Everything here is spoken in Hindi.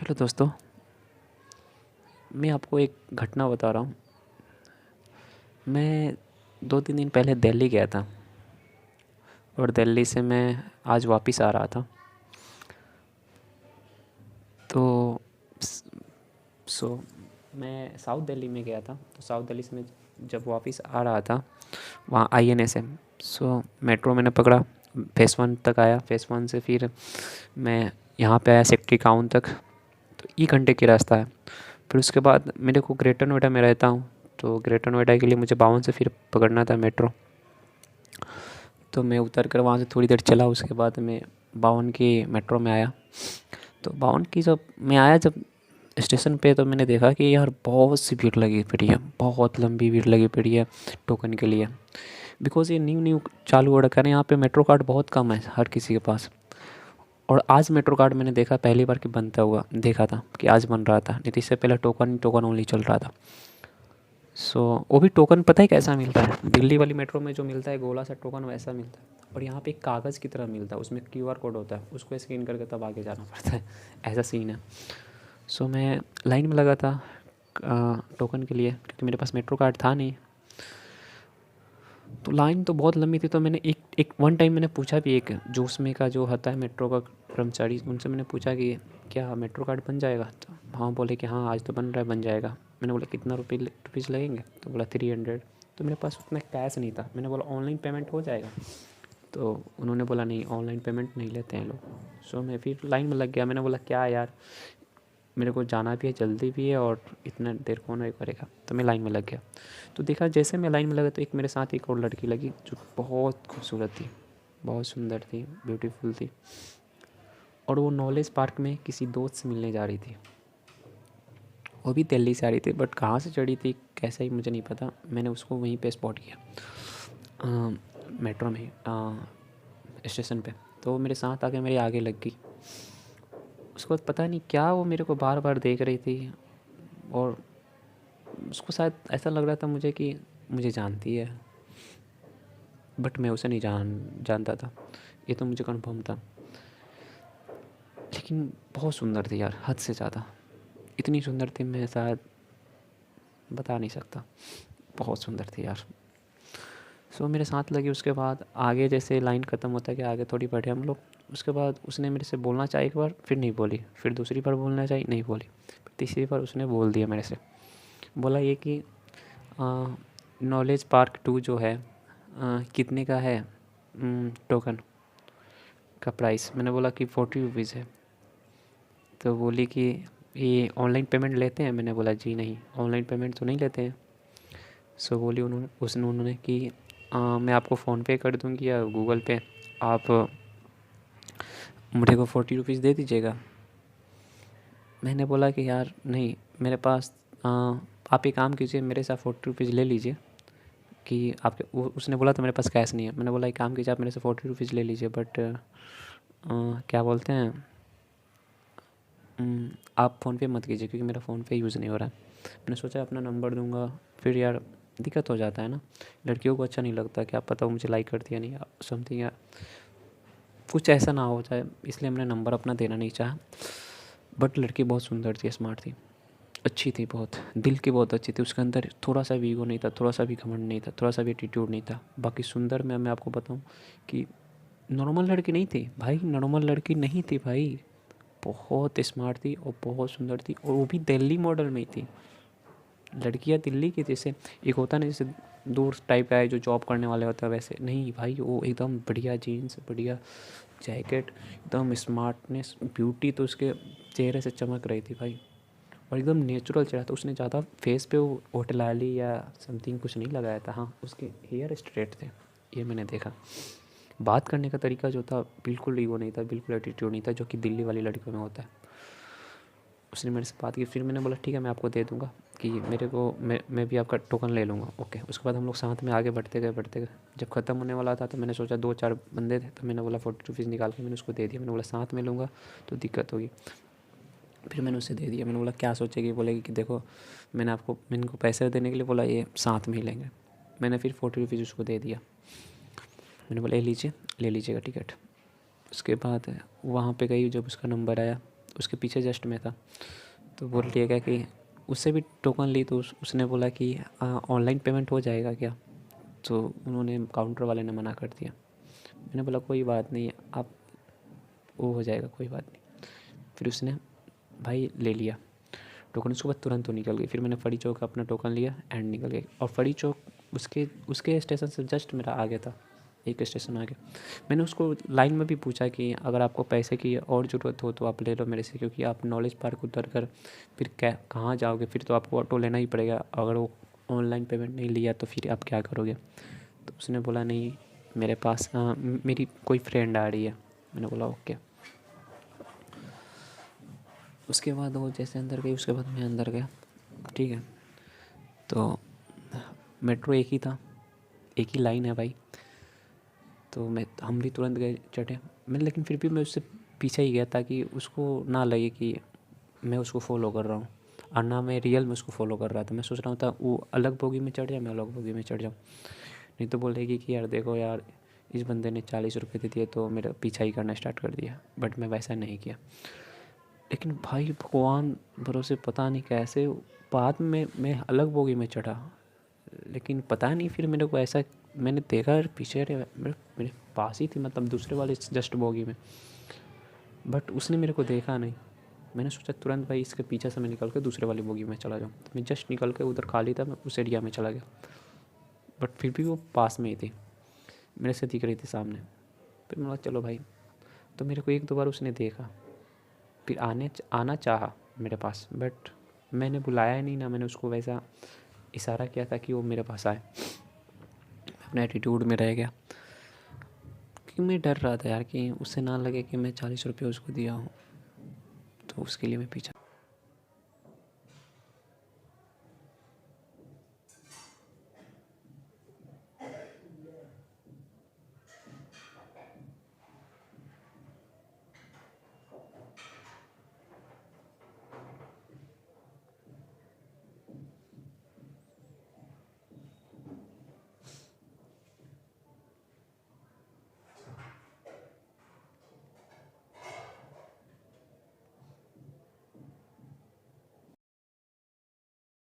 हेलो दोस्तों, मैं आपको एक घटना बता रहा हूँ। मैं 2-3 दिन पहले दिल्ली गया था और दिल्ली से मैं आज वापस आ रहा था। तो स- सो मैं साउथ दिल्ली में गया था। तो साउथ दिल्ली से मैं जब वापस आ रहा था वहाँ INSM मेट्रो मैंने पकड़ा। फेस 1 तक आया। फेस 1 से फिर मैं यहाँ पे आया सेक्टर 51 तक। तो 1 घंटे की रास्ता है। फिर उसके बाद मेरे को ग्रेटर नोएडा में रहता हूँ, तो ग्रेटर नोएडा के लिए मुझे 52 से फिर पकड़ना था मेट्रो। तो मैं उतर कर वहाँ से थोड़ी देर चला, उसके बाद मैं 52 की मेट्रो में आया। तो 52 की जब मैं आया जब स्टेशन पे, तो मैंने देखा कि यार बहुत सी भीड़ लगी पड़ी है, बहुत लंबी भीड़ लगी पड़ी है टोकन के लिए। बिकॉज़ ये न्यू न्यू चालू हो रखा है ना, यहाँ पे मेट्रो कार्ड बहुत कम है हर किसी के पास। और आज मेट्रो कार्ड मैंने देखा पहली बार कि बनता हुआ देखा था कि आज बन रहा था, नहीं तो इससे पहले टोकन टोकन ओनली चल रहा था। वो भी टोकन पता है कैसा मिलता है? दिल्ली वाली मेट्रो में जो मिलता है गोला सा टोकन, वैसा मिलता है। और यहाँ पे एक कागज़ की तरह मिलता है, उसमें QR कोड होता है, उसको स्कैन करके तब आगे जाना पड़ता है। ऐसा सीन है। मैं लाइन में लगा था टोकन के लिए, क्योंकि मेरे पास मेट्रो कार्ड था नहीं। तो लाइन तो बहुत लंबी थी। तो मैंने एक एक वन टाइम मैंने पूछा भी, एक जो उसमें का जो होता है मेट्रो का कर्मचारी, उनसे मैंने पूछा कि क्या मेट्रो कार्ड बन जाएगा? तो हाँ बोले कि हाँ आज तो बन रहा है, बन जाएगा। मैंने बोला कितना रुपीज़ लगेंगे? तो बोला 300। तो मेरे पास उतना कैश नहीं था। मैंने बोला ऑनलाइन पेमेंट हो जाएगा? तो उन्होंने बोला नहीं, ऑनलाइन पेमेंट नहीं लेते हैं लोग। मैं फिर लाइन में लग गया। मैंने बोला क्या यार, मेरे को जाना भी है, जल्दी भी है, और इतना देर कौन वेट करेगा? तो मैं लाइन में लग गया। तो देखा जैसे मैं लाइन में लगा तो एक मेरे साथ एक और लड़की लगी जो बहुत खूबसूरत थी, बहुत सुंदर थी, ब्यूटीफुल थी। और वो नॉलेज पार्क में किसी दोस्त से मिलने जा रही थी। वो भी दिल्ली से आ रही थी, बट कहाँ से चढ़ी थी कैसे ही मुझे नहीं पता। मैंने उसको वहीं पे स्पॉट किया, मेट्रो में स्टेशन पे। तो वो मेरे साथ आके मेरे आगे लग गई। उसके बाद पता नहीं क्या वो मेरे को बार बार देख रही थी, और उसको शायद ऐसा लग रहा था मुझे कि मुझे जानती है, बट मैं उसे नहीं जानता था। ये तो मुझे कन्फर्म था। लेकिन बहुत सुंदर थी यार, हद से ज़्यादा। इतनी सुंदर थी मैं शायद बता नहीं सकता। बहुत सुंदर थी यार। मेरे साथ लगी। उसके बाद आगे जैसे लाइन ख़त्म होता है कि आगे थोड़ी बढ़े हम लोग। उसके बाद उसने मेरे से बोलना चाहिए एक बार, फिर नहीं बोली। फिर दूसरी बार बोलना चाहिए, नहीं बोली। फिर तीसरी बार उसने बोल दिया मेरे से। बोला ये कि नॉलेज पार्क 2 जो है कितने का है टोकन का प्राइस? मैंने बोला कि 40 रुपीज़ है। तो बोली कि ये ऑनलाइन पेमेंट लेते हैं? मैंने बोला जी नहीं, ऑनलाइन पेमेंट तो नहीं लेते हैं। बोली उन्होंने कि मैं आपको फ़ोनपे कर दूँगी या गूगल पे, आप मुझे को 40 रुपीज़ दे दीजिएगा। मैंने बोला कि यार नहीं, मेरे पास आप एक काम कीजिए, मेरे साथ 40 रुपीज़ ले लीजिए कि आपके उसने बोला तो मेरे पास कैश नहीं है। मैंने बोला एक काम कीजिए, आप मेरे से 40 रुपीज़ ले लीजिए, बट क्या बोलते हैं, आप फ़ोनपे मत कीजिए क्योंकि मेरा फ़ोनपे यूज़ नहीं हो रहा है। मैंने सोचा अपना नंबर दूंगा, फिर यार दिक्कत हो जाता है ना। लड़कियों को अच्छा नहीं लगता, क्या पता वो मुझे लाइक करती है नहीं, समथिंग, या कुछ ऐसा ना हो जाए, इसलिए मैंने नंबर अपना देना नहीं चाहा। बट लड़की बहुत सुंदर थी, स्मार्ट थी, अच्छी थी, बहुत दिल की बहुत अच्छी थी। उसके अंदर थोड़ा सा भी ईगो नहीं था, थोड़ा सा भी घमंड नहीं था, थोड़ा सा भी एटीट्यूड नहीं था। बाकी सुंदर में मैं आपको बताऊं कि नॉर्मल लड़की नहीं थी भाई, नॉर्मल लड़की नहीं थी भाई। बहुत स्मार्ट थी और बहुत सुंदर थी, और वो भी दिल्ली मॉडल में ही थी। लड़कियां दिल्ली की, जैसे एक होता ना जैसे दूर टाइप का है जो जॉब करने वाले होता है, वैसे नहीं भाई। वो एकदम बढ़िया जीन्स, बढ़िया जैकेट, एकदम स्मार्टनेस, ब्यूटी तो उसके चेहरे से चमक रही थी भाई। और एकदम नेचुरल चेहरा था। उसने ज़्यादा फेस पे वो होटलाली या समथिंग कुछ नहीं लगाया था। हाँ, उसके हेयर स्ट्रेट थे, ये मैंने देखा। बात करने का तरीका जो था, बिल्कुल ईगो नहीं था, बिल्कुल एटीट्यूड नहीं था, जो कि दिल्ली वाली लड़कियों में होता है। उसने मेरे से बात की। फिर मैंने बोला ठीक है, मैं आपको दे दूँगा कि मेरे को मैं भी आपका टोकन ले लूँगा। ओके। उसके बाद हम लोग साथ में आगे बढ़ते गए। जब ख़त्म होने वाला था तो मैंने सोचा 2-4 बंदे थे, तो मैंने बोला 40 रुपीज़ निकाल के मैंने उसको दे दिया। मैंने बोला साथ में लूँगा तो दिक्कत होगी। फिर मैंने उसे दे दिया। मैंने बोला क्या सोचेगी? बोलेगी कि देखो मैंने इनको पैसे देने के लिए बोला, ये साथ में ही लेंगे। मैंने फिर 40 रुपीज़ उसको दे दिया। मैंने बोला ले लीजिएगा टिकट। उसके बाद वहाँ पे गई, जब उसका नंबर आया उसके पीछे जस्ट मैं था। तो बोल दिया गया कि उससे भी टोकन ली तो उसने बोला कि ऑनलाइन पेमेंट हो जाएगा क्या? तो उन्होंने काउंटर वाले ने मना कर दिया। मैंने बोला कोई बात नहीं, आप वो हो जाएगा, कोई बात नहीं। फिर उसने भाई ले लिया टोकन, उसके बाद तुरंत तो निकल गई। फिर मैंने फड़ी चौक अपना टोकन लिया एंड निकल गई। और फड़ी चौक उसके उसके स्टेशन से जस्ट मेरा आगे था, एक स्टेशन आगे। मैंने उसको लाइन में भी पूछा कि अगर आपको पैसे की और ज़रूरत हो तो आप ले लो मेरे से, क्योंकि आप नॉलेज पार्क उतर कर फिर क्या कहाँ जाओगे, फिर तो आपको ऑटो लेना ही पड़ेगा। अगर वो ऑनलाइन पेमेंट नहीं लिया तो फिर आप क्या करोगे? तो उसने बोला नहीं, मेरे पास मेरी कोई फ्रेंड आ रही है। मैंने बोला ओके। उसके बाद वो जैसे अंदर गई, उसके बाद मैं अंदर गया, ठीक है। तो मेट्रो एक ही था, एक ही लाइन है भाई। तो हम भी तुरंत गए, चढ़े। मैं लेकिन फिर भी मैं उससे पीछे ही गया ताकि उसको ना लगे कि मैं उसको फॉलो कर रहा हूँ, और ना मैं रियल में उसको फॉलो कर रहा था। मैं सोच रहा था वो अलग बोगी में चढ़ जाए, मैं अलग बोगी में चढ़ जाऊँ, नहीं तो बोलेगी कि यार देखो यार, इस बंदे ने 40 रुपये दे दिए तो मेरा पीछा ही करना स्टार्ट कर दिया। बट मैं वैसा नहीं किया। लेकिन भाई भगवान भरोसे पता नहीं कैसे बाद में मैं अलग बोगी में चढ़ा, लेकिन पता नहीं फिर मेरे को ऐसा, मैंने देखा यार पीछे, अरे मेरे पास ही थी, मतलब दूसरे वाले जस्ट बोगी में, बट उसने मेरे को देखा नहीं। मैंने सोचा तुरंत भाई इसके पीछे से मैं निकल के दूसरे वाली बोगी में चला जाऊँ। तो मैं जस्ट निकल के उधर खाली था, मैं उस एरिया में चला गया, बट फिर भी वो पास में ही थी, मेरे से दिख रही थी सामने। फिर मैं बोला चलो भाई। तो मेरे को एक दो बार उसने देखा, फिर आना चाहा मेरे पास, बट मैंने बुलाया नहीं ना, मैंने उसको वैसा इशारा किया था कि वो मेरे पास आए। अपने एटीट्यूड में रह गया, क्योंकि मैं डर रहा था यार कि उससे ना लगे कि मैं 40 रुपये उसको दिया हूँ, तो उसके लिए मैं पीछा